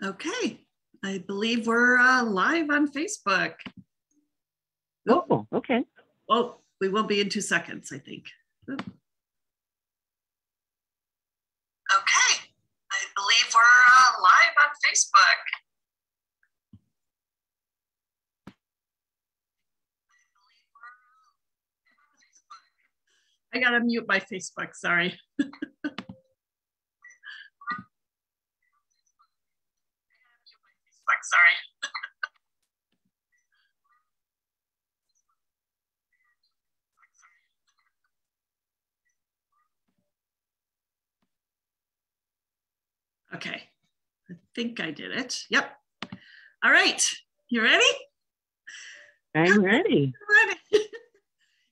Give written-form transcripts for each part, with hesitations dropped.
Okay, I believe we're live on Facebook. Oh, okay. Well, we will be in 2 seconds, I think. Okay, I believe we're live on Facebook. I gotta mute my Facebook, sorry. Sorry. Okay, I think I did it. Yep. All right, you ready? I'm ready. It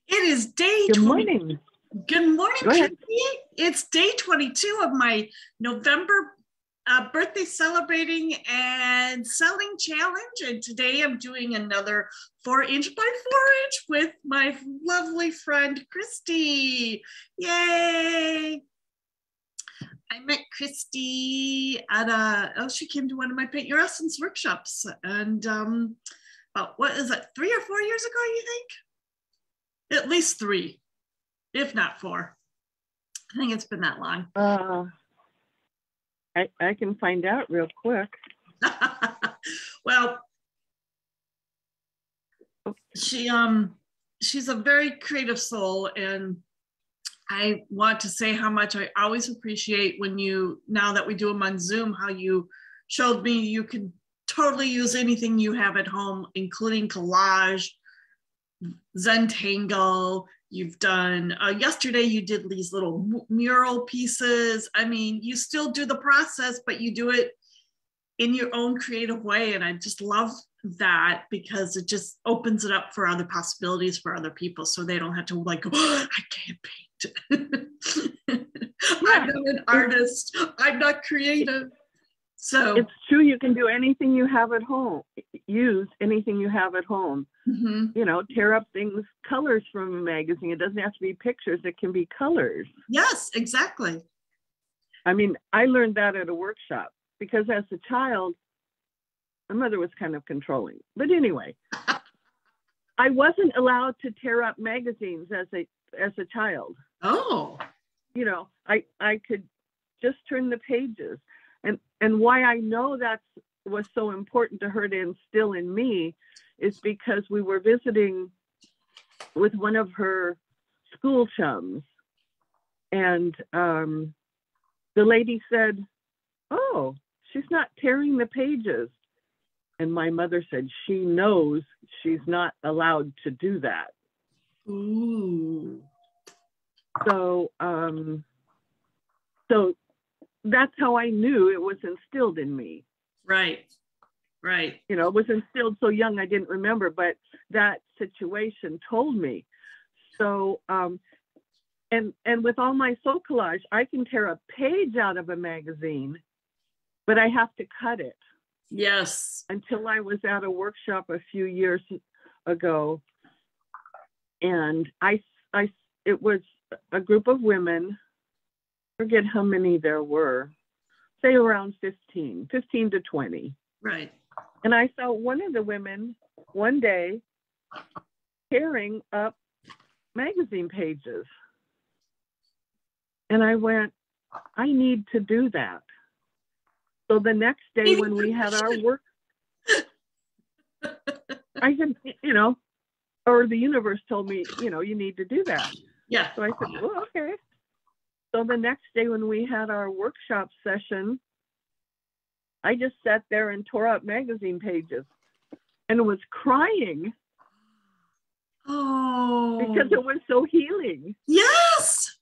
is day Good 20. morning. Good morning, Go ahead. Christi. It's day 22 of my November birthday celebrating and selling challenge. And today I'm doing another 4-inch by 4-inch with my lovely friend, Christi. Yay. I met Christi at she came to one of my Paint Your Essence workshops. And what is it, 3 or 4 years ago, you think? At least 3, if not 4. I think it's been that long. I can find out real quick. Well, she's a very creative soul, and I want to say how much I always appreciate when now that we do them on Zoom, how you showed me you can totally use anything you have at home, including collage, Zentangle. You've done, yesterday you did these little mural pieces. I mean, you still do the process, but you do it in your own creative way. And I just love that because it just opens it up for other possibilities for other people. So they don't have to like, oh, I can't paint. I'm not an artist. I'm not creative. So it's true. You can do anything you have at home. Use anything you have at home. Mm-hmm. You know, tear up things, colors from a magazine. It doesn't have to be pictures. It can be colors. Yes, exactly. I mean, I learned that at a workshop because as a child, my mother was kind of controlling. But anyway, I wasn't allowed to tear up magazines as a child. Oh. You know, I could just turn the pages. And why I know that was so important to her to instill in me is because we were visiting with one of her school chums. And the lady said, oh, she's not tearing the pages. And my mother said, she knows she's not allowed to do that. Ooh. So that's how I knew it was instilled in me. Right. Right. You know, it was instilled so young I didn't remember, but that situation told me. So, and with all my soul collage, I can tear a page out of a magazine, but I have to cut it. Yes. Until I was at a workshop a few years ago, and it was a group of women, forget how many there were, say around 15 to 20. Right. And I saw one of the women one day tearing up magazine pages. And I went, I need to do that. So the next day when we had our work, I said, you know, or the universe told me, you know, you need to do that. Yeah. So I said, well, okay. So the next day when we had our workshop session, I just sat there and tore up magazine pages and was crying. Oh. Because it was so healing. Yes.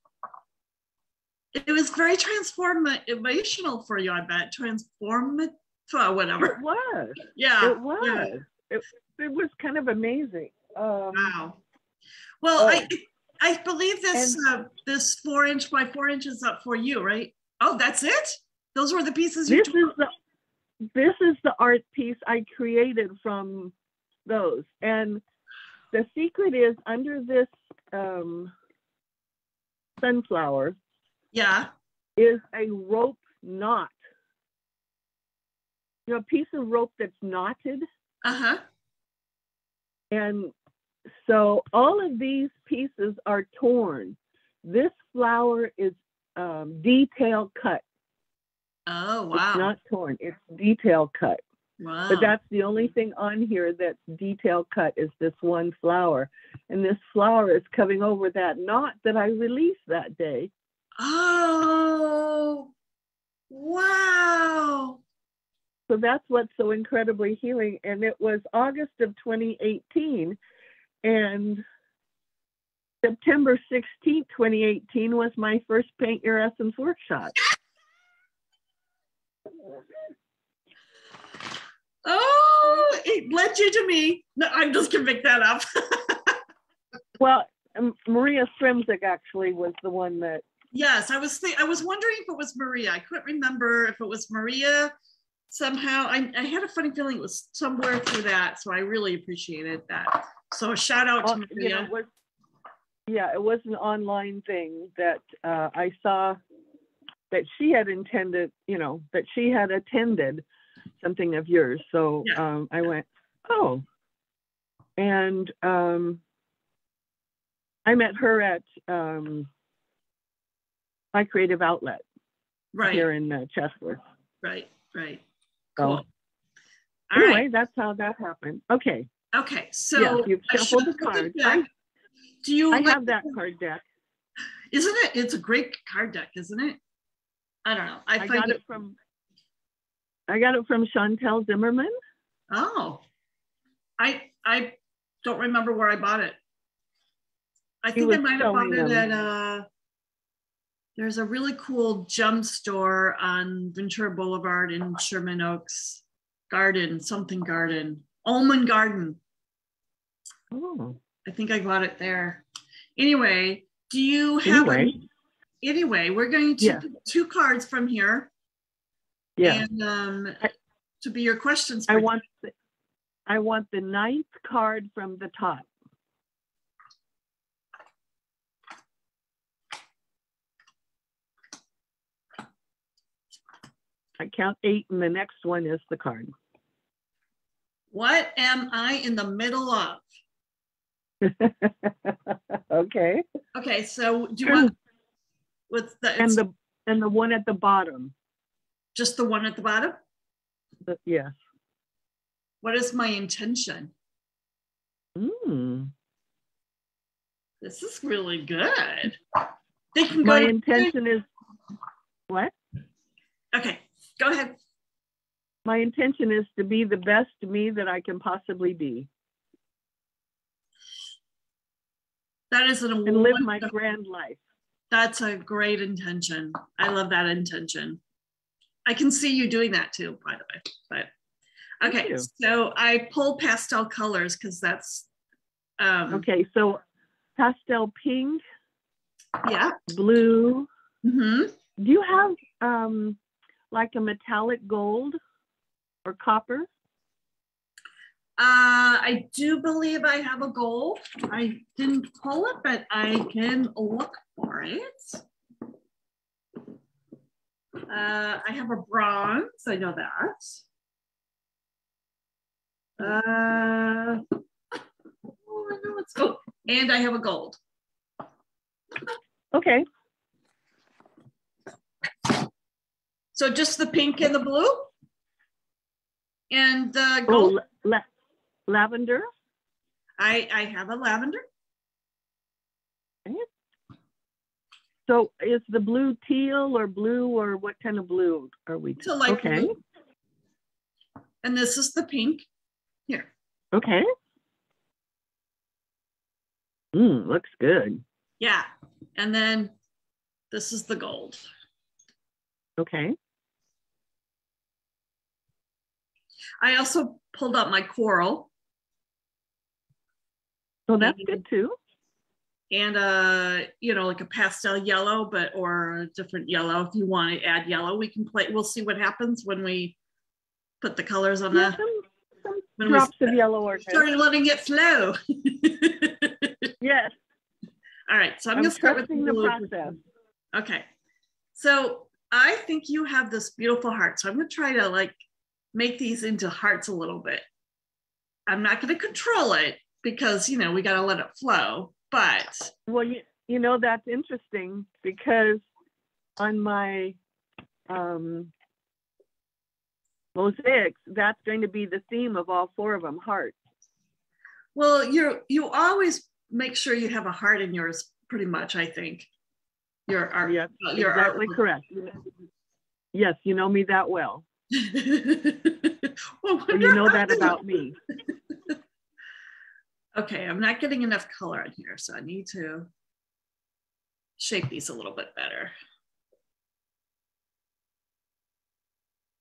It was very transformational for you, I bet. Transformative, whatever. It was. Yeah. It was. Yeah. It was kind of amazing. Wow. Well, I believe this 4-inch by 4-inch is up for you, right? Oh, that's it? Those were the pieces you took? This is the art piece I created from those. And the secret is under this sunflower. Yeah. Is a rope knot. a piece of rope that's knotted. Uh-huh. And so all of these pieces are torn. This flower is detail cut. Oh, wow. It's not torn, it's detail cut. Wow. But that's the only thing on here that's detail cut is this one flower. And this flower is coming over that knot that I released that day. Oh, wow. So that's what's so incredibly healing. And it was August of 2018. And September 16th, 2018 was my first Paint Your Essence workshop. Oh, it led you to me. No, I'm just gonna make that up. Well, Maria Stremzik actually was the one that. Yes, I was wondering if it was Maria. I couldn't remember if it was Maria somehow. I had a funny feeling it was somewhere through that, so I really appreciated that. So a shout out to Maria. It was an online thing that I saw that she had intended, that she had attended something of yours. So yeah. I went, oh. And I met her at my creative outlet here in Chatsworth. Right. Cool. Anyway, that's how that happened. Okay. So yes, you've shuffled the cards. I have that card deck. Isn't it? It's a great card deck, isn't it? I don't know. I got it from Chantel Zimmerman. Oh, I don't remember where I bought it. I think I might have bought it at there's a really cool gem store on Ventura Boulevard in Sherman Oaks. Almond Garden. Oh. I think I got it there. Anyway, do you have Anyway, we're going to pick 2 cards from here. Yeah. And to be your questions. I want the 9th card from the top. I count 8 and the next one is the card. What am I in the middle of? Okay. Okay, so do you want and the one at the bottom? Just the one at the bottom? Yes. What is my intention? This is really good. They can go. My intention is what? Okay, go ahead. My intention is to be the best me that I can possibly be. That is and live my grand life. That's a great intention. I love that intention. I can see you doing that too, by the way. But okay, so I pulled pastel colors because that's okay. So pastel pink, blue. Mm-hmm. Do you have like a metallic gold or copper? I do believe I have a gold. I didn't pull it, but I can look for it. I have a bronze. I know that. I know it's gold. And I have a gold. Okay. So just the pink and the blue? And the gold? Lavender. I have a lavender. Okay. So is the blue teal or blue, or what kind of blue are we? It's a light blue. And this is the pink. Here. Okay. Looks good. Yeah. And then this is the gold. Okay. I also pulled out my coral. So that's good too. And like a pastel yellow, or a different yellow. If you want to add yellow, we can play. We'll see what happens when we put the colors on some drops of yellow or started letting it flow. Yes. All right. So I'm going to start with the process. Okay. So I think you have this beautiful heart. So I'm going to try to make these into hearts a little bit. I'm not going to control it because, you know, we got to let it flow, but. Well, you know, that's interesting because on my mosaics, that's going to be the theme of all 4 of them, hearts. Well, you always make sure you have a heart in yours, pretty much, I think. Your art. Yes, your exactly art. Correct. Yes, you know me that well. Well, so you know that about me. Okay, I'm not getting enough color in here, so I need to shape these a little bit better.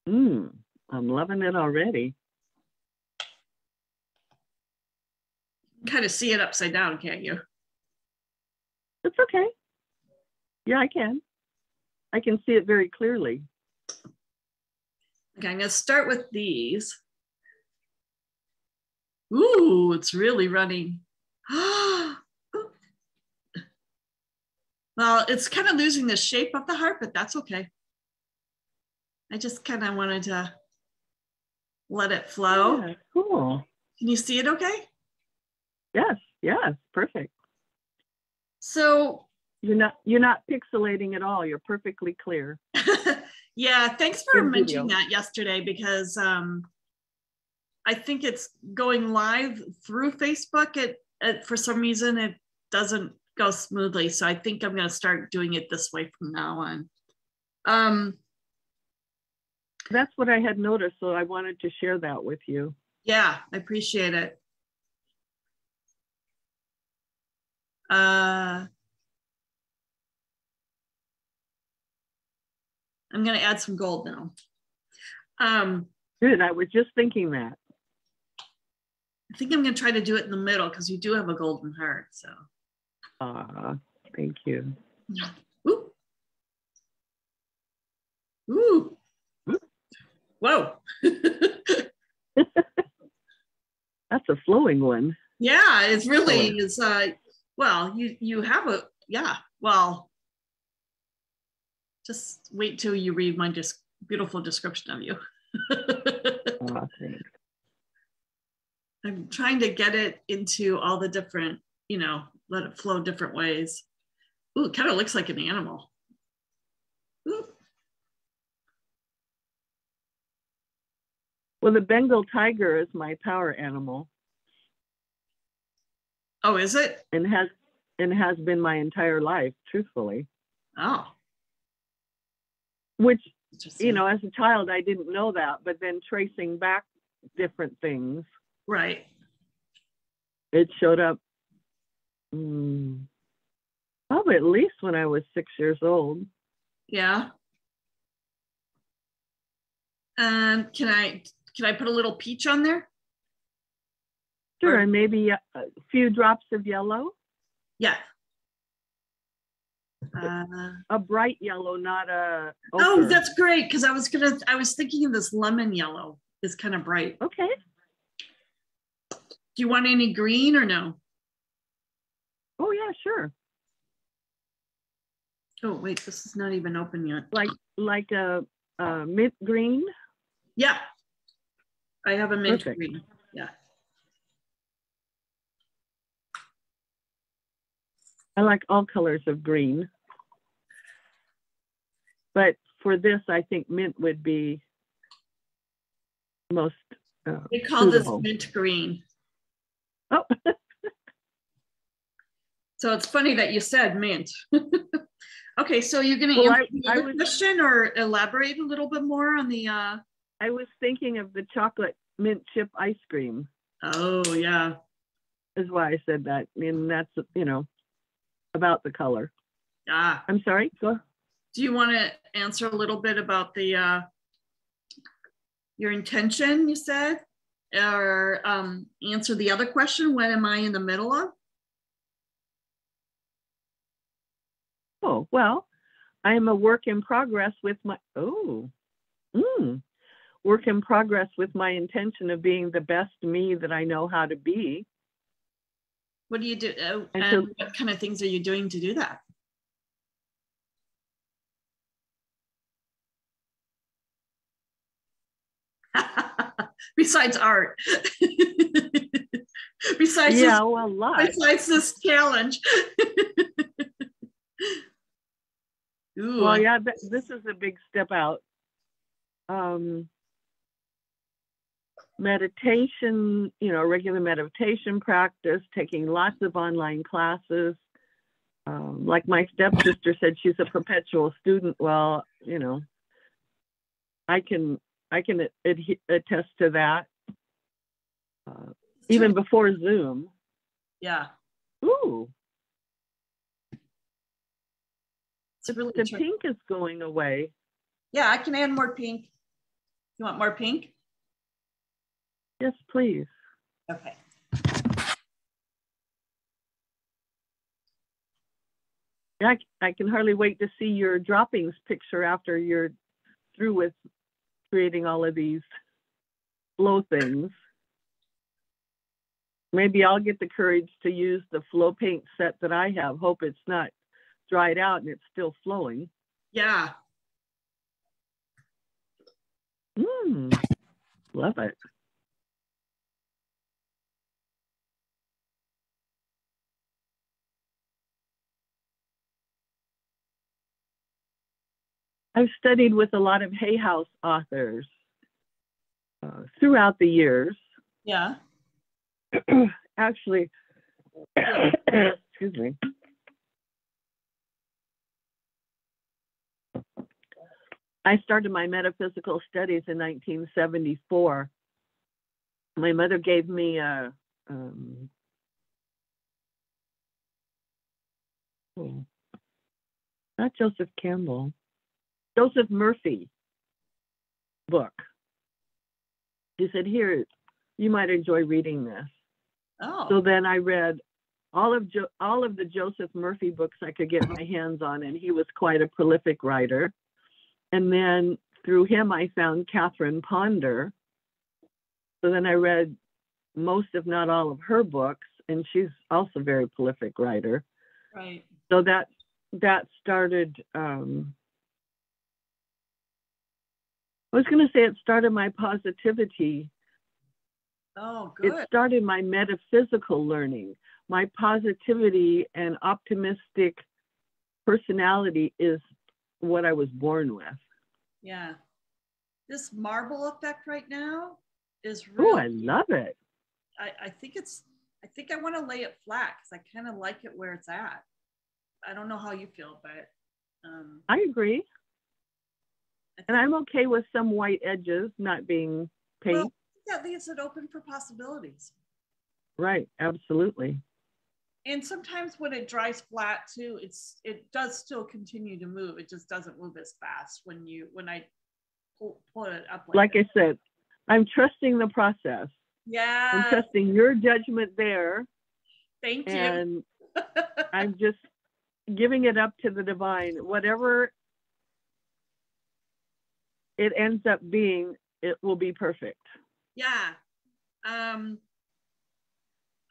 I'm loving it already. You can kind of see it upside down, can't you? It's okay. Yeah, I can. I can see it very clearly. Okay, I'm going to start with these. Ooh, it's really running. Well, it's kind of losing the shape of the heart, but that's okay. I just kind of wanted to let it flow. Yeah, cool. Can you see it okay? Yes, perfect. So you're not pixelating at all. You're perfectly clear. Yeah, thanks for mentioning that yesterday, because I think it's going live through Facebook. It for some reason it doesn't go smoothly, so I think I'm going to start doing it this way from now on. That's what I had noticed, so I wanted to share that with you. Yeah, I appreciate it. I'm going to add some gold now. Good. I was just thinking that. I think I'm going to try to do it in the middle because you do have a golden heart. So. Thank you. Ooh. Ooh. Whoa. That's a flowing one. Yeah, it's really is. Well, you have a, yeah. Well, just wait till you read my beautiful description of you. Thanks. I'm trying to get it into all the different, you know, let it flow different ways. Ooh, it kind of looks like an animal. Ooh. Well, the Bengal tiger is my power animal. Oh, is it? And has been my entire life, truthfully. Oh. Which, you know, as a child, I didn't know that, but then tracing back different things. Right. It showed up probably at least when I was 6 years old. Yeah. And can I put a little peach on there? Sure, and maybe a few drops of yellow. Yeah. A bright yellow, not a ochre. Oh, that's great, because I was thinking of this lemon yellow. It's kind of bright. Okay. Do you want any green or no? Oh yeah, sure. Oh wait, this is not even open yet. Like a mint green. Yeah, I have a mint green. Yeah. I like all colors of green. But for this, I think mint would be most they call suitable. this mint green. Oh. So it's funny that you said mint. Okay, so you're going to answer the other question or elaborate a little bit more on the... I was thinking of the chocolate mint chip ice cream. Oh, yeah. Is why I said that. And that's, you know, about the color. Ah. I'm sorry, go. Do you want to answer a little bit about the your intention, you said? Or answer the other question, what am I in the middle of? Oh, well, I am a work in progress with my, work in progress with my intention of being the best me that I know how to be. What do you do? And what kind of things are you doing to do that? besides art. besides Yeah, this, well, a lot. besides this challenge. Ooh. Well, yeah, this is a big step out. Meditation, regular meditation practice, taking lots of online classes. Like my stepsister said, she's a perpetual student. Well, I can attest to that. Even before Zoom. Yeah. Ooh. It's really the true. pink is going away. Yeah, I can add more pink. You want more pink? Yes, please. Okay. I can hardly wait to see your droppings picture after you're through with creating all of these flow things. Maybe I'll get the courage to use the flow paint set that I have. Hope it's not dried out and it's still flowing. Yeah. Love it. I've studied with a lot of Hay House authors throughout the years. Yeah. Actually, excuse me. I started my metaphysical studies in 1974. My mother gave me a not Joseph Campbell, Joseph Murphy book. She said, "Here, you might enjoy reading this." Oh. So then I read all of the Joseph Murphy books I could get my hands on, and he was quite a prolific writer. And then through him, I found Catherine Ponder. So then I read most, if not all, of her books, and she's also a very prolific writer. Right. So that started. I was going to say it started my positivity. Oh, good. It started my metaphysical learning. My positivity and optimistic personality is what I was born with. Yeah. This marble effect right now is really. Oh, I love it. I think I want to lay it flat because I kind of like it where it's at. I don't know how you feel, but I agree. And I'm okay with some white edges not being paint. Well, that leaves it open for possibilities. Right, absolutely. And sometimes when it dries flat too, it does still continue to move. It just doesn't move as fast when I pull it up like I said, I'm trusting the process. Yeah. I'm trusting your judgment there. Thank you. And I'm just giving it up to the divine. Whatever it ends up being, it will be perfect. Yeah. I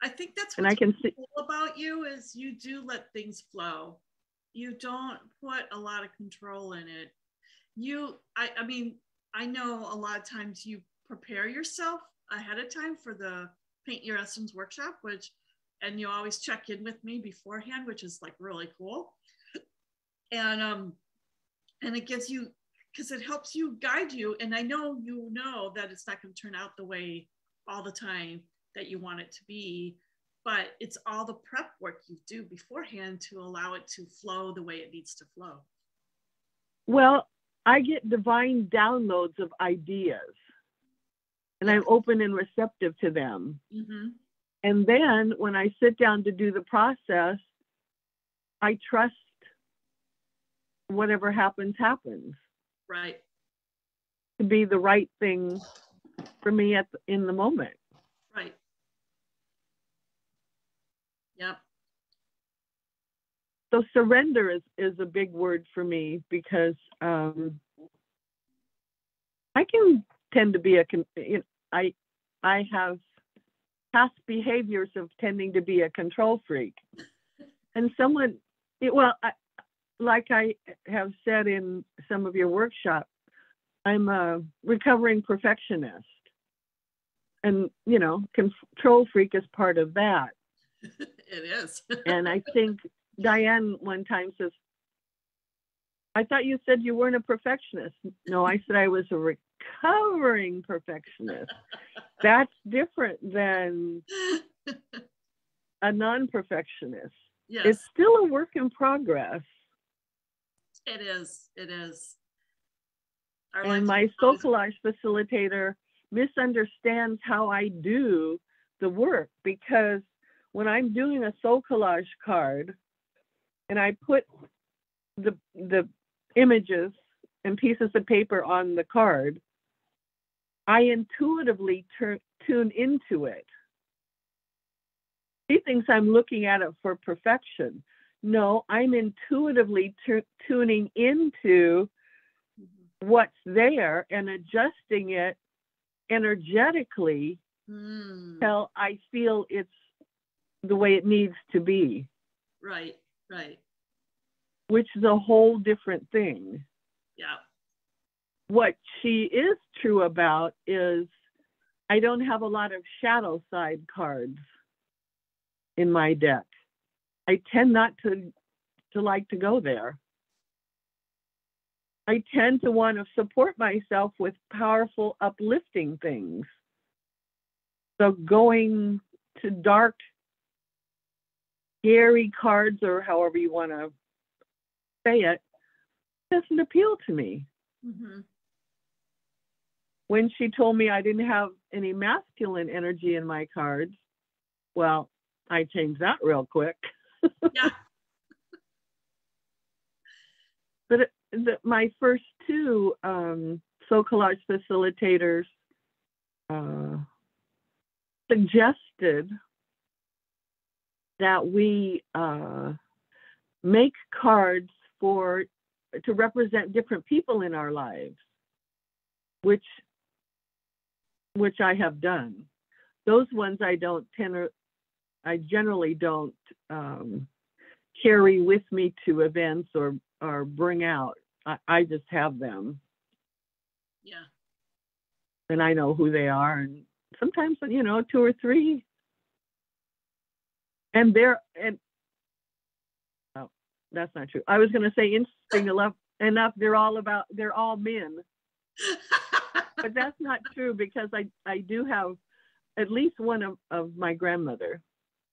think that's what's cool about you is you do let things flow. You don't put a lot of control in it. I mean, I know a lot of times you prepare yourself ahead of time for the Paint Your Essence workshop, and you always check in with me beforehand, which is like really cool. And it gives you, because it helps you guide you. And I know that it's not going to turn out the way all the time that you want it to be, but it's all the prep work you do beforehand to allow it to flow the way it needs to flow. Well, I get divine downloads of ideas, and I'm open and receptive to them. Mm-hmm. And then when I sit down to do the process, I trust whatever happens. Right. To be the right thing for me in the moment. Right. Yep. So surrender is a big word for me because I can tend to be I have past behaviors of tending to be a control freak. And like I have said in some of your workshops, I'm a recovering perfectionist. and you know, control freak is part of that. It is. And I think Diane one time says, I thought you said you weren't a perfectionist. No, I said I was a recovering perfectionist. That's different than a non-perfectionist. Yes. It's still a work in progress. It is. It is. And my soul collage facilitator misunderstands how I do the work, because when I'm doing a soul collage card and I put the images and pieces of paper on the card, I intuitively tune into it. He thinks I'm looking at it for perfection. No, I'm intuitively tuning into what's there and adjusting it energetically till I feel it's the way it needs to be. Right, right. Which is a whole different thing. Yeah. What she is true about is I don't have a lot of shadow side cards in my deck. I tend not to like to go there. I tend to want to support myself with powerful, uplifting things. So going to dark, scary cards, or however you want to say it, doesn't appeal to me. Mm-hmm. When she told me I didn't have any masculine energy in my cards, well, I changed that real quick. Yeah. But my first two soul collage facilitators suggested that we make cards to represent different people in our lives, which I have done. Those ones I generally don't carry with me to events or bring out. I just have them. Yeah. And I know who they are. And sometimes, you know, two or three. And oh, that's not true. I was going to say, interesting enough, they're all men. But that's not true, because I do have at least one of my grandmother,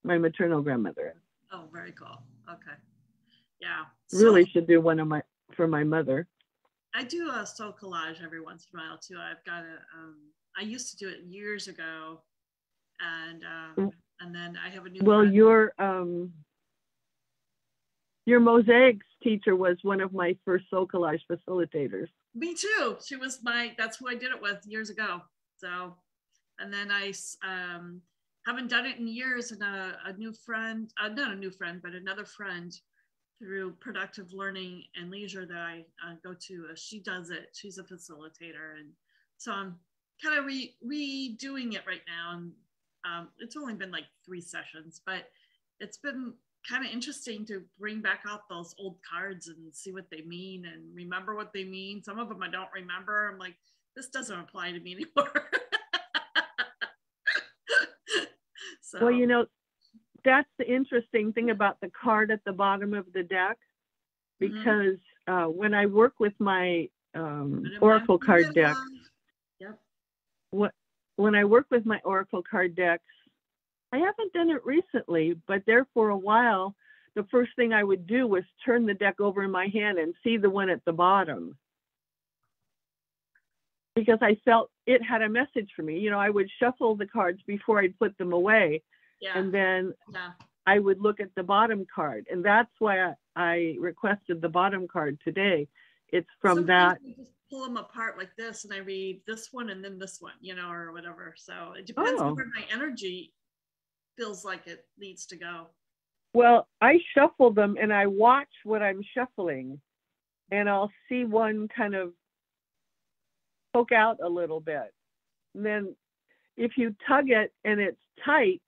my maternal grandmother. Oh, very cool. Okay. Yeah. Really should do one for my mother. I do a soul collage every once in a while too. I've got I used to do it years ago, and then I have a new. Well, your mosaics teacher was one of my first soul collage facilitators. Me too. She was that's who I did it with years ago. So, and then I haven't done it in years, and a new friend, not a new friend, but another friend through Productive Learning and Leisure that I go to, she does it. She's a facilitator. And so I'm kind of redoing it right now. And it's only been like 3 sessions, but it's been kind of interesting to bring back out those old cards and see what they mean and remember what they mean. Some of them I don't remember. I'm like, this doesn't apply to me anymore. So. Well, you know, that's the interesting thing about the card at the bottom of the deck, because when I work with my Oracle card decks, when I work with my Oracle card decks, I haven't done it recently, but there for a while, the first thing I would do was turn the deck over in my hand and see the one at the bottom, because I felt it had a message for me. You know, I would shuffle the cards before I'd put them away. Yeah. And then I would look at the bottom card. And that's why I requested the bottom card today. It's from sometimes that. Just pull them apart like this, and I read this one and then this one, you know, or whatever. So it depends on where my energy feels like it needs to go. Well, I shuffle them and I watch what I'm shuffling, and I'll see one kind of poke out a little bit. And then if you tug it and it's tight,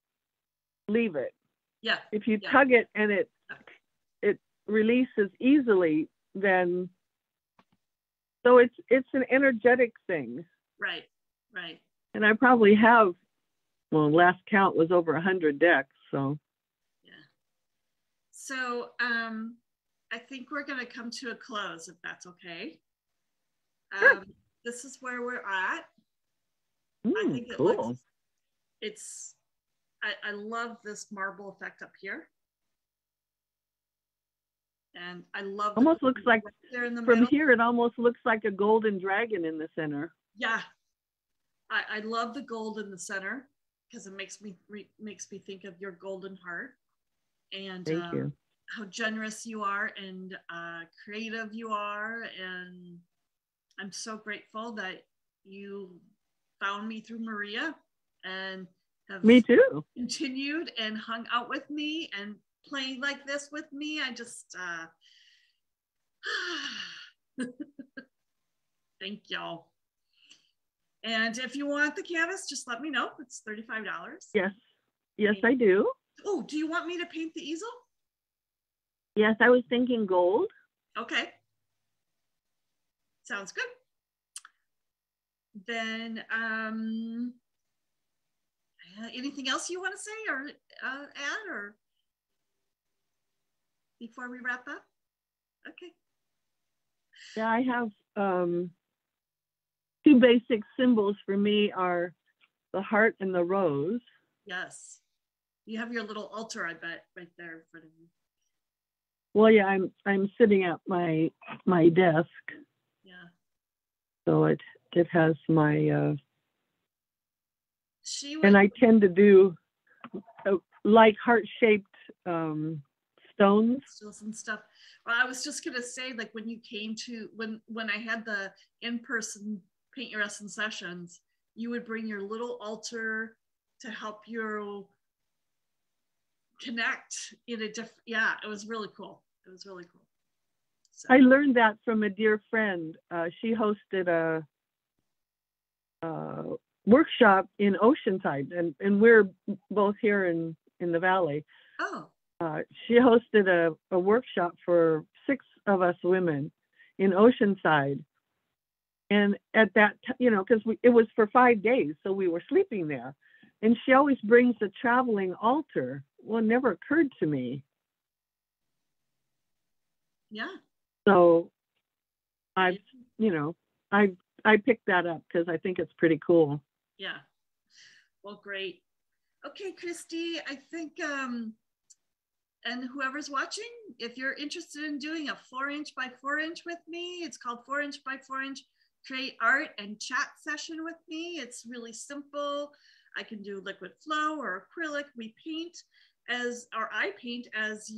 leave it. Yeah. If you tug it and it releases easily, then so it's an energetic thing. Right. Right. And I probably have well, last count was over 100 decks. So yeah. So I think we're going to come to a close, if that's okay. sure. This is where we're at. I think it Cool. looks, it's, I love this marble effect up here. And I love almost looks like there in the from middle. here, it almost looks like a golden dragon in the center. Yeah. I love the gold in the center because it makes me think of your golden heart and Thank you. how generous you are and creative you are. And I'm so grateful that you found me through Maria and have Me too. continued and hung out with me and playing like this with me. I just thank y'all. And if you want the canvas, just let me know. It's $35. Yes, I do. Oh, do you want me to paint the easel? Yes, I was thinking gold. Okay. Sounds good. Then anything else you want to say or add or before we wrap up? Okay. Yeah, I have two basic symbols for me are the heart and the rose. Yes. You have your little altar, I bet, right there in front of you. Well, yeah, I'm sitting at my desk. Yeah. So it has my and I tend to do like heart-shaped stones and stuff. Well, I was just gonna say, like when you came to when I had the in-person Paint Your Essence sessions, you would bring your little altar to help you connect in a different. Yeah, it was really cool. It was really cool. So. I learned that from a dear friend. She hosted a workshop in Oceanside, and we're both here in the valley. Oh. She hosted a workshop for 6 of us women in Oceanside. And at that, because it was for 5 days, so we were sleeping there. And she always brings a traveling altar. Well, it never occurred to me. Yeah. So I picked that up because I think it's pretty cool. Yeah. Well, great. Okay, Christi, I think, and whoever's watching, if you're interested in doing a 4-inch by 4-inch with me, it's called 4-inch by 4-inch create art and chat session with me. It's really simple. I can do liquid flow or acrylic. We paint I paint as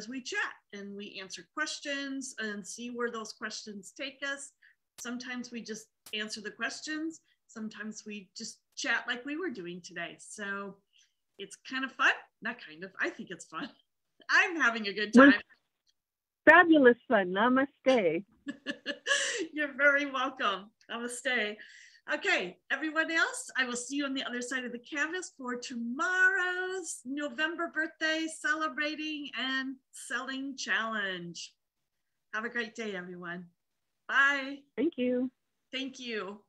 we chat and we answer questions and see where those questions take us. Sometimes we just answer the questions. Sometimes we just chat like we were doing today. So it's kind of fun. Not kind of, I think it's fun. I'm having a good time. Fabulous fun. Namaste. You're very welcome. Namaste. Okay, everyone else, I will see you on the other side of the canvas for tomorrow's November birthday celebrating and selling challenge. Have a great day, everyone. Bye. Thank you. Thank you.